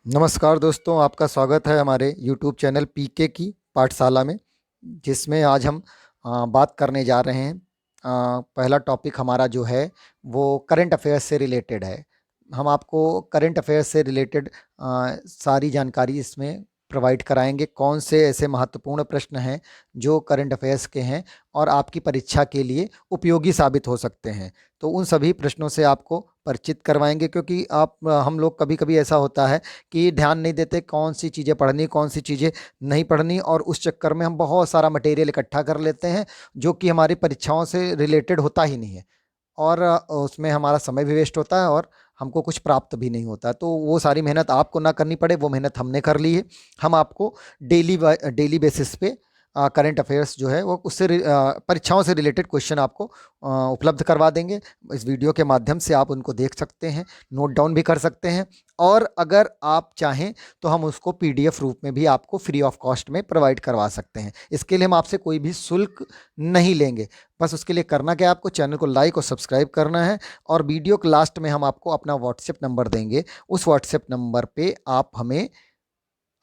नमस्कार दोस्तों, आपका स्वागत है हमारे YouTube चैनल पीके की पाठशाला में, जिसमें आज हम बात करने जा रहे हैं। पहला टॉपिक हमारा जो है वो करंट अफेयर्स से रिलेटेड है। हम आपको करंट अफेयर्स से रिलेटेड सारी जानकारी इसमें प्रोवाइड कराएंगे। कौन से ऐसे महत्वपूर्ण प्रश्न हैं जो करंट अफेयर्स के हैं और आपकी परीक्षा के लिए उपयोगी साबित हो सकते हैं, तो उन सभी प्रश्नों से आपको परिचित करवाएंगे। क्योंकि हम लोग कभी कभी ऐसा होता है कि ध्यान नहीं देते कौन सी चीज़ें पढ़नी, कौन सी चीज़ें नहीं पढ़नी, और उस चक्कर में हम बहुत सारा मटेरियल इकट्ठा कर लेते हैं जो कि हमारी परीक्षाओं से रिलेटेड होता ही नहीं है, और उसमें हमारा समय भी वेस्ट होता है और हमको कुछ प्राप्त भी नहीं होता। तो वो सारी मेहनत आपको ना करनी पड़े, वो मेहनत हमने कर ली है। हम आपको डेली बेसिस पे करंट अफेयर्स जो है वो उससे परीक्षाओं से रिलेटेड क्वेश्चन आपको उपलब्ध करवा देंगे। इस वीडियो के माध्यम से आप उनको देख सकते हैं, नोट डाउन भी कर सकते हैं, और अगर आप चाहें तो हम उसको पीडीएफ रूप में भी आपको फ्री ऑफ कॉस्ट में प्रोवाइड करवा सकते हैं। इसके लिए हम आपसे कोई भी शुल्क नहीं लेंगे। बस उसके लिए करना क्या है, आपको चैनल को लाइक और सब्सक्राइब करना है, और वीडियो के लास्ट में हम आपको अपना व्हाट्सएप नंबर देंगे। उस व्हाट्सएप नंबर पे आप हमें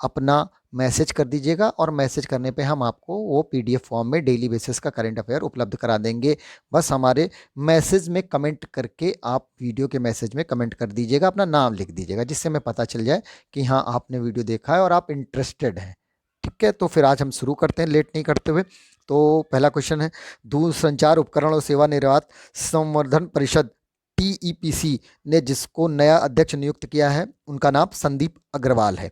अपना मैसेज कर दीजिएगा, और मैसेज करने पे हम आपको वो पीडीएफ फॉर्म में डेली बेसिस का करंट अफेयर उपलब्ध करा देंगे। बस हमारे मैसेज में कमेंट करके, आप वीडियो के मैसेज में कमेंट कर दीजिएगा, अपना नाम लिख दीजिएगा, जिससे हमें पता चल जाए कि हाँ, आपने वीडियो देखा है और आप इंटरेस्टेड हैं। ठीक है, तो फिर आज हम शुरू करते हैं लेट नहीं करते हुए। तो पहला क्वेश्चन है, दूरसंचार उपकरण और सेवा निर्यात संवर्धन परिषद टीईपीसी ने जिसको नया अध्यक्ष नियुक्त किया है, उनका नाम संदीप अग्रवाल है।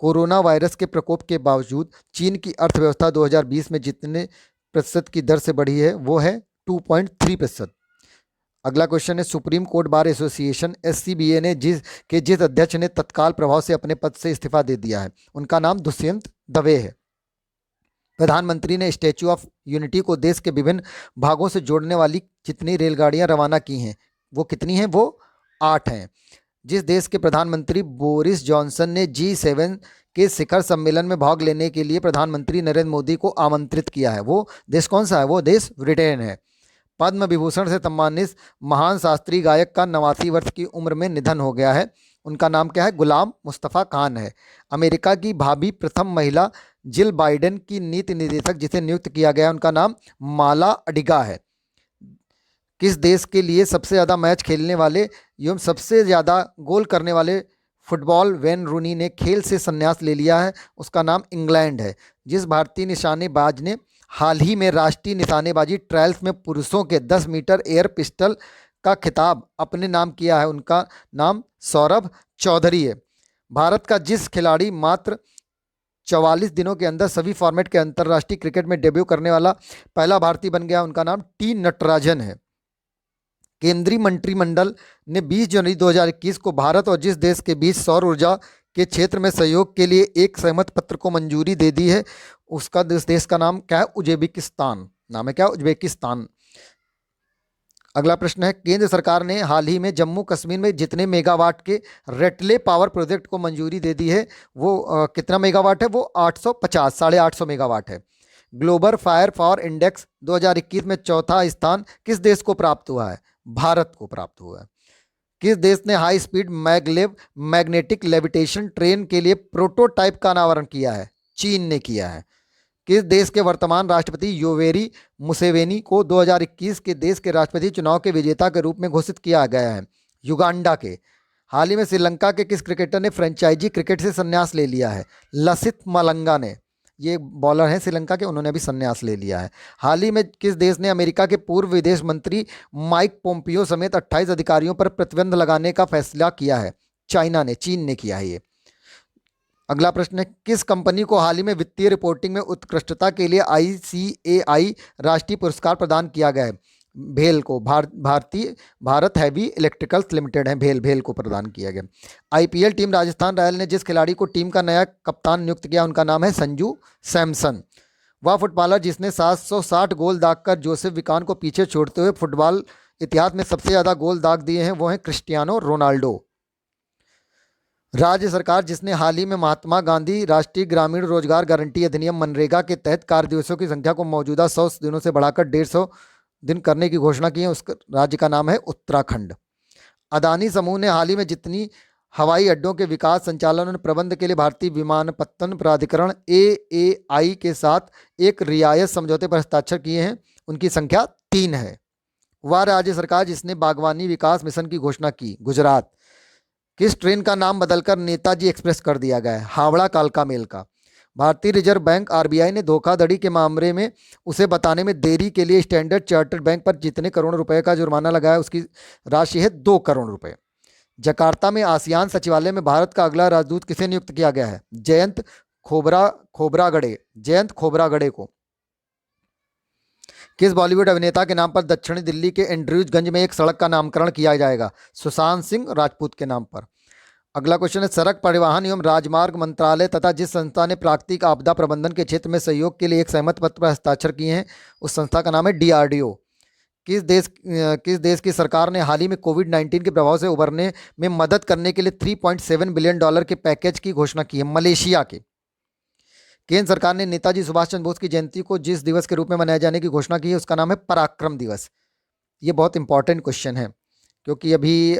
कोरोना वायरस के प्रकोप के बावजूद चीन की अर्थव्यवस्था 2020 में जितने प्रतिशत की दर से बढ़ी है वो है 2.3%। अगला क्वेश्चन है, supreme court bar association SCBA ने जिस अध्यक्ष ने तत्काल प्रभाव से अपने पद से इस्तीफा दे दिया है, उनका नाम दुष्यंत दवे है। प्रधानमंत्री ने स्टैच्यू ऑफ यूनिटी को देश के विभिन्न भागों से जोड़ने वाली जितनी रेलगाड़ियां रवाना की हैं वो कितनी हैं? वो 8 हैं। जिस देश के प्रधानमंत्री बोरिस जॉनसन ने G7 के शिखर सम्मेलन में भाग लेने के लिए प्रधानमंत्री नरेंद्र मोदी को आमंत्रित किया है, वो देश कौन सा है? वो देश ब्रिटेन है। पद्म विभूषण से सम्मानित महान शास्त्रीय गायक का 89 वर्ष की उम्र में निधन हो गया है, उनका नाम क्या है? गुलाम मुस्तफ़ा खान है। अमेरिका की भावी प्रथम महिला जिल बाइडेन की नीति निदेशक जिसे नियुक्त किया गया है, उनका नाम माला अडिगा है। किस देश के लिए सबसे ज़्यादा मैच खेलने वाले एवं सबसे ज़्यादा गोल करने वाले फुटबॉल वेन रूनी ने खेल से संन्यास ले लिया है, उसका नाम इंग्लैंड है। जिस भारतीय निशानेबाज ने हाल ही में राष्ट्रीय निशानेबाजी ट्रायल्स में पुरुषों के 10 मीटर एयर पिस्टल का खिताब अपने नाम किया है, उनका नाम सौरभ चौधरी है। भारत का जिस खिलाड़ी मात्र 44 दिनों के अंदर सभी फॉर्मेट के अंतर्राष्ट्रीय क्रिकेट में डेब्यू करने वाला पहला भारतीय बन गया, उनका नाम टी नटराजन है। केंद्रीय मंत्रिमंडल ने 20 जनवरी 2021 को भारत और जिस देश के बीच सौर ऊर्जा के क्षेत्र में सहयोग के लिए एक सहमति पत्र को मंजूरी दे दी है, उसका देश का नाम क्या है? उज्बेकिस्तान नाम है। क्या? उज्बेकिस्तान। अगला प्रश्न है, केंद्र सरकार ने हाल ही में जम्मू कश्मीर में जितने मेगावाट के रेटले पावर प्रोजेक्ट को मंजूरी दे दी है वो कितना मेगावाट है? वो 850 850 मेगावाट है। ग्लोबल फायर फॉर इंडेक्स 2021 में चौथा स्थान किस देश को प्राप्त हुआ है? भारत को प्राप्त हुआ है। किस देश ने high speed maglev magnetic levitation train के लिए प्रोटोटाइप का अनावरण किया है? चीन ने किया है। किस देश के वर्तमान राष्ट्रपति योवेरी मुसेवेनी को 2021 के देश के राष्ट्रपति चुनाव के विजेता के रूप में घोषित किया गया है? युगांडा के। हाल ही में श्रीलंका के किस क्रिकेटर ने फ्रेंचाइजी क्रिकेट से संन्यास ले लिया है? लसिथ मलंगा ने। ये बॉलर हैं श्रीलंका के, उन्होंने भी संन्यास ले लिया है। हाल ही में किस देश ने अमेरिका के पूर्व विदेश मंत्री माइक पोम्पियो समेत 28 अधिकारियों पर प्रतिबंध लगाने का फैसला किया है? चाइना ने, चीन ने किया है ये। अगला प्रश्न है, किस कंपनी को हाल ही में वित्तीय रिपोर्टिंग में उत्कृष्टता के लिए ICAI राष्ट्रीय पुरस्कार प्रदान किया गया है? भेल को। भारत हैवी इलेक्ट्रिकल्स लिमिटेड है, भेल को प्रदान किया गया। IPL टीम राजस्थान रॉयल ने जिस खिलाड़ी को टीम का नया कप्तान नियुक्त किया, उनका नाम है संजू सैमसन। वह फुटबॉलर जिसने 760 गोल दागकर जोसेफ विकान को पीछे छोड़ते हुए फुटबॉल इतिहास में सबसे ज़्यादा गोल दाग दिए हैं, वो हैं क्रिस्टियानो रोनाल्डो। राज्य सरकार जिसने हाल ही में महात्मा गांधी राष्ट्रीय ग्रामीण रोजगार गारंटी अधिनियम मनरेगा के तहत कार्य दिवसों की संख्या को मौजूदा 100 दिनों से बढ़ाकर 150 दिन करने की घोषणा की है, उस राज्य का नाम है उत्तराखंड। अदानी समूह ने हाल ही में जितनी हवाई अड्डों के विकास, संचालन और प्रबंध के लिए भारतीय विमानपत्तन प्राधिकरण AAI के साथ एक रियायत समझौते पर हस्ताक्षर किए हैं? उनकी संख्या 3 है। वह राज्य सरकार जिसने बागवानी विकास मिशन की घोषणा की? गुजरात। किस ट्रेन का नाम बदलकर नेताजी एक्सप्रेस कर दिया गया है? हावड़ा कालका मेल का। भारतीय रिजर्व बैंक RBI ने धोखाधड़ी के मामले में उसे बताने में देरी के लिए स्टैंडर्ड चार्टर्ड बैंक पर जितने करोड़ रुपए का जुर्माना लगाया उसकी राशि है 2 करोड़ रुपए। जकार्ता में आसियान सचिवालय में भारत का अगला राजदूत किसे नियुक्त किया गया है? जयंत खोबरागड़े को। किस बॉलीवुड अभिनेता के नाम पर दक्षिणी दिल्ली के एंड्रयूजगंज में एक सड़क का नामकरण किया जाएगा? सुशांत सिंह राजपूत के नाम पर। अगला क्वेश्चन है, सड़क परिवहन एवं राजमार्ग मंत्रालय तथा जिस संस्था ने प्राकृतिक आपदा प्रबंधन के क्षेत्र में सहयोग के लिए एक सहमति पत्र पर हस्ताक्षर किए हैं उस संस्था का नाम है DRDO। किस देश की सरकार ने हाल ही में कोविड-19 के प्रभाव से उबरने में मदद करने के लिए $3.7 बिलियन के पैकेज की घोषणा की है? मलेशिया के। केंद्र सरकार ने नेताजी सुभाष चंद्र बोस की जयंती को जिस दिवस के रूप में मनाए जाने की घोषणा की है उसका नाम है पराक्रम दिवस। ये बहुत इंपॉर्टेंट क्वेश्चन है क्योंकि अभी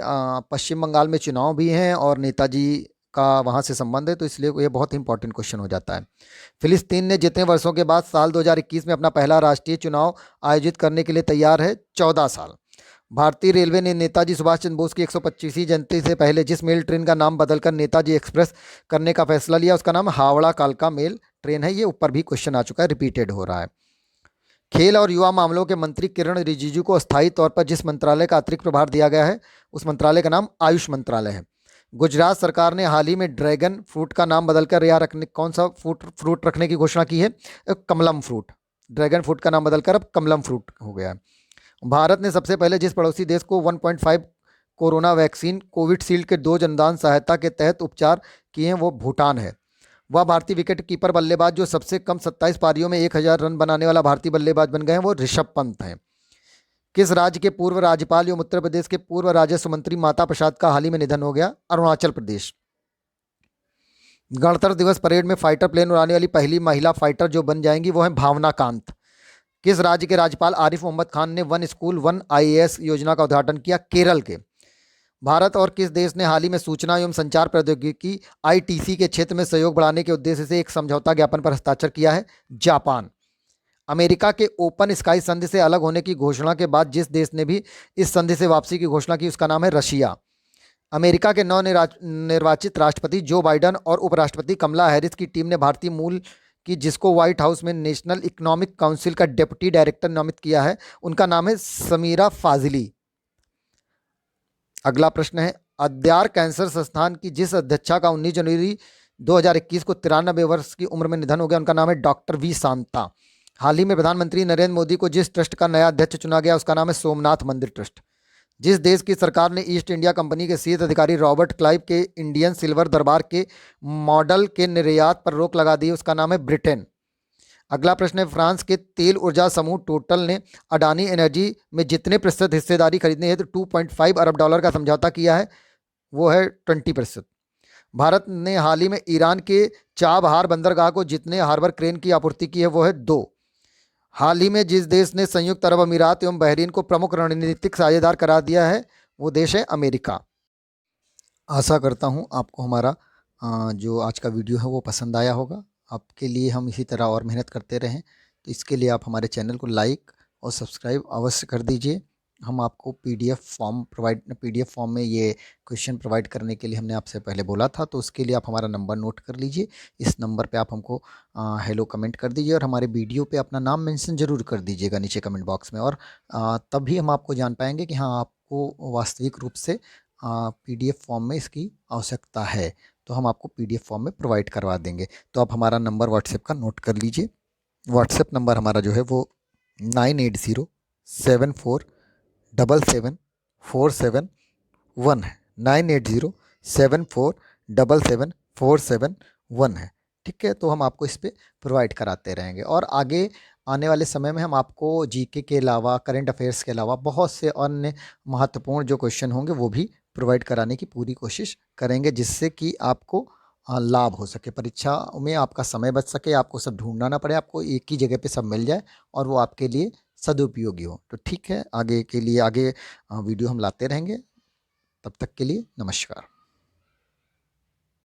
पश्चिम बंगाल में चुनाव भी हैं और नेताजी का वहाँ से संबंध है, तो इसलिए ये बहुत इंपॉर्टेंट क्वेश्चन हो जाता है। फिलिस्तीन ने जितने वर्षों के बाद साल 2021 में अपना पहला राष्ट्रीय चुनाव आयोजित करने के लिए तैयार है? 14 साल। भारतीय रेलवे ने नेताजी सुभाष चंद्र बोस की 125वीं जयंती से पहले जिस मेल ट्रेन का नाम बदलकर नेताजी एक्सप्रेस करने का फैसला लिया उसका नाम हावड़ा कालका मेल ट्रेन है। ये ऊपर भी क्वेश्चन आ चुका है, रिपीटेड हो रहा है। खेल और युवा मामलों के मंत्री किरण रिजिजू को अस्थायी तौर पर जिस मंत्रालय का अतिरिक्त प्रभार दिया गया है उस मंत्रालय का नाम आयुष मंत्रालय है। गुजरात सरकार ने हाल ही में ड्रैगन फ्रूट का नाम बदलकर कौन सा फ्रूट रखने की घोषणा की है? कमलम फ्रूट। ड्रैगन फ्रूट का नाम बदलकर अब कमलम फ्रूट हो गया है। भारत ने सबसे पहले जिस पड़ोसी देश को 1.5 कोरोना वैक्सीन कोविडशील्ड के 2 जनदान सहायता के तहत उपचार किए हैं वो भूटान है। वह भारतीय विकेट कीपर बल्लेबाज जो सबसे कम 27 पारियों में 1000 रन बनाने वाला भारतीय बल्लेबाज बन गए हैं वो ऋषभ पंत हैं। किस राज्य के पूर्व राज्यपाल एवं उत्तर प्रदेश के पूर्व राजस्व मंत्री माता प्रसाद का हाल ही में निधन हो गया? अरुणाचल प्रदेश। गणतंत्र दिवस परेड में फाइटर प्लेन उड़ाने वाली पहली महिला फाइटर जो बन जाएंगी वो है भावना कांत। किस राज्य के राज्यपाल आरिफ मोहम्मद खान ने वन स्कूल वन IAS योजना का उद्घाटन किया? केरल के। भारत और किस देश ने हाल ही में सूचना एवं संचार प्रौद्योगिकी ITC के क्षेत्र में सहयोग बढ़ाने के उद्देश्य से एक समझौता ज्ञापन पर हस्ताक्षर किया है? जापान। अमेरिका के ओपन स्काई संधि से अलग होने की घोषणा के बाद जिस देश ने भी इस संधि से वापसी की घोषणा की उसका नाम है रशिया। अमेरिका के नवनिर्वाचित राष्ट्रपति जो बाइडन और उपराष्ट्रपति कमला हैरिस की टीम ने भारतीय मूल की जिसको व्हाइट हाउस में नेशनल इकोनॉमिक काउंसिल का डिप्टी डायरेक्टर नामित किया है उनका नाम है समीरा फाजिली। अगला प्रश्न है, अद्यार कैंसर संस्थान की जिस अध्यक्षा का 19 जनवरी 2021 को 93 वर्ष की उम्र में निधन हो गया उनका नाम है डॉक्टर V शांता। हाल ही में प्रधानमंत्री नरेंद्र मोदी को जिस ट्रस्ट का नया अध्यक्ष चुना गया उसका नाम है सोमनाथ मंदिर ट्रस्ट। जिस देश की सरकार ने ईस्ट इंडिया कंपनी के शीर्ष अधिकारी रॉबर्ट क्लाइव के इंडियन सिल्वर दरबार के मॉडल के निर्यात पर रोक लगा दी उसका नाम है ब्रिटेन। अगला प्रश्न है, फ्रांस के तेल ऊर्जा समूह टोटल ने अडानी एनर्जी में जितने प्रतिशत हिस्सेदारी खरीदने हेतु तो $2.5 अरब का समझौता किया है वो है 20%। भारत ने हाल ही में ईरान के चाबहार बंदरगाह को जितने हार्बर क्रेन की आपूर्ति की है वो है 2। हाल ही में जिस देश ने संयुक्त अरब अमीरात एवं बहरीन को प्रमुख रणनीतिक साझेदार करार दिया है वो देश है अमेरिका। आशा करता हूँ आपको हमारा जो आज का वीडियो है वो पसंद आया होगा। आपके लिए हम इसी तरह और मेहनत करते रहें तो इसके लिए आप हमारे चैनल को लाइक और सब्सक्राइब अवश्य कर दीजिए। हम आपको PDF फॉर्म में ये क्वेश्चन प्रोवाइड करने के लिए हमने आपसे पहले बोला था, तो उसके लिए आप हमारा नंबर नोट कर लीजिए। इस नंबर पे आप हमको हेलो कमेंट कर दीजिए और हमारे वीडियो पे अपना नाम मेंशन ज़रूर कर दीजिएगा नीचे कमेंट बॉक्स में, और तभी हम आपको जान पाएंगे कि हाँ आपको वास्तविक रूप से PDF फॉर्म में इसकी आवश्यकता है, तो हम आपको PDF फॉर्म में प्रोवाइड करवा देंगे। तो आप हमारा नंबर व्हाट्सएप का नोट कर लीजिए। व्हाट्सएप नंबर हमारा जो है वो 9807477471 है। 9807477471 है। ठीक है, तो हम आपको इस पर प्रोवाइड कराते रहेंगे और आगे आने वाले समय में हम आपको GK के अलावा, करंट अफेयर्स के अलावा बहुत से अन्य महत्वपूर्ण जो क्वेश्चन होंगे वो भी प्रोवाइड कराने की पूरी कोशिश करेंगे, जिससे कि आपको लाभ हो सके, परीक्षा में आपका समय बच सके, आपको सब ढूंढना ना पड़े, आपको एक ही जगह पे सब मिल जाए और वो आपके लिए सदुपयोगी हो। तो ठीक है, आगे के लिए वीडियो हम लाते रहेंगे। तब तक के लिए नमस्कार।